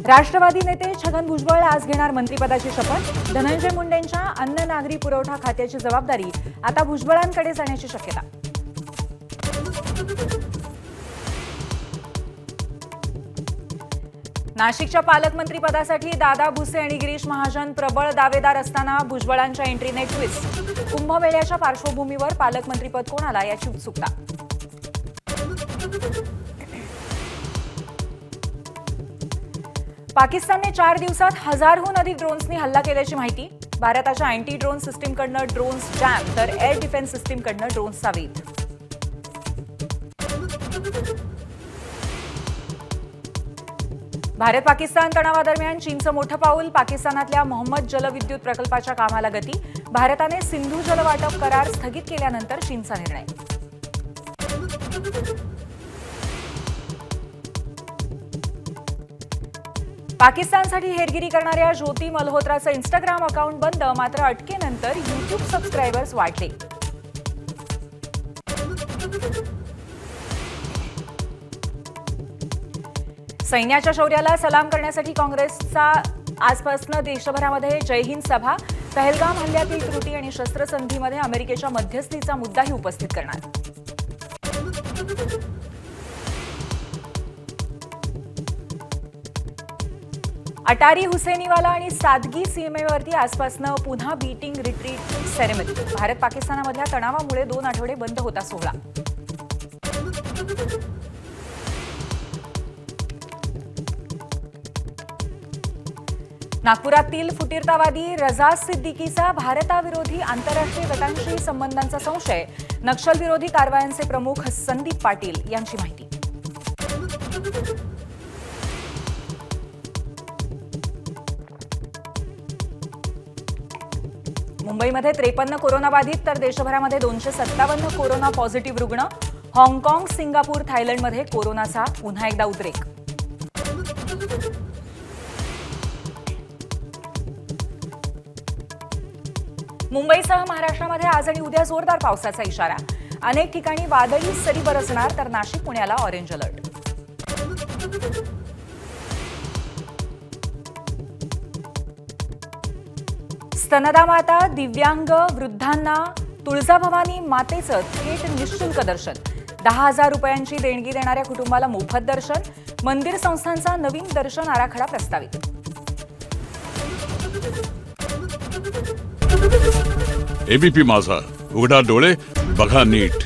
राष्ट्रवादी नेते छगन भुजबळ आज घेणार मंत्रिपदाची शपथ। धनंजय मुंडेंच्या अन्न नागरी पुरवठा खात्याची जबाबदारी आता भुजबळांकडे जाण्याची शक्यता। नाशिकच्या पालकमंत्रीपदासाठी दादा भुसे आणि गिरीश महाजन प्रबळ दावेदार असताना भुजबळांच्या एंट्रीने ट्विस्ट। कुंभमेळ्याच्या पार्श्वभूमीवर पालकमंत्रीपद कोणाला याची उत्सुकता। पाकिस्तानने 4 दिवसात 1000हून अधिक ड्रोन्सनी हल्ला केल्याची माहिती। भारताच्या अँटी ड्रोन सिस्टीमकडनं ड्रोन्स जॅम तर एअर डिफेन्स सिस्टीमकडनं ड्रोन्सचा वेध। भारत पाकिस्तान तणावादरम्यान चीनचं मोठं पाऊल। पाकिस्तानातल्या मोहम्मद जलविद्युत प्रकल्पाच्या कामाला गती। भारताने सिंधू जलवाटप करार स्थगित केल्यानंतर चीनचा निर्णय। पाकिस्तानसाठी हेरगिरी करणाऱ्या ज्योती मल्होत्राचं इंस्टाग्राम अकाउंट बंद, मात्र अटकेनंतर युट्यूब सबस्क्रायबर्स वाढले। सैन्याच्या शौर्याला सलाम करण्यासाठी काँग्रेसचा आजपासून देशभरामध्ये जय हिंद सभा। पहलगाम हल्ल्यातील त्रुटी आणि शस्त्रसंधीमध्ये अमेरिकेच्या मध्यस्थीचा मुद्दाही उपस्थित करणार। अटारी हुसेनीवाला आणि सादगी सीमेवरती आजपासून पुन्हा बीटिंग रिट्रीट सेरेमनी। भारत पाकिस्तानामधल्या तणावामुळे 2 आठवडे बंद होता सोहळा। नागपुरातील फुटीरतावादी रजा सिद्दीकीचा भारताविरोधी आंतरराष्ट्रीय गटांशी संबंधांचा संशय। नक्षलविरोधी कारवायांचे प्रमुख संदीप पाटील यांची माहिती। मुंबईमध्ये 53 कोरोनाबाधित तर देशभरामध्ये 257 कोरोना पॉझिटिव्ह रुग्ण। हाँगकाँग, सिंगापूर, थायलंडमध्ये कोरोनाचा पुन्हा एकदा उद्रेक। मुंबईसह महाराष्ट्रामध्ये आज आणि उद्या जोरदार पावसाचा इशारा। अनेक ठिकाणी वादळी सरी बरसणार तर नाशिक, पुण्याला ऑरेंज अलर्ट। स्तनदा माता, दिव्यांग, वृद्धांना तुळजाभवानी मातेचं थेट निःशुल्क दर्शन। 10,000 रुपयांची देणगी देणाऱ्या कुटुंबाला मोफत दर्शन। मंदिर संस्थांचा नवीन दर्शन आराखडा प्रस्तावित। एबीपी माझा, उघडा डोळे बघा नीट।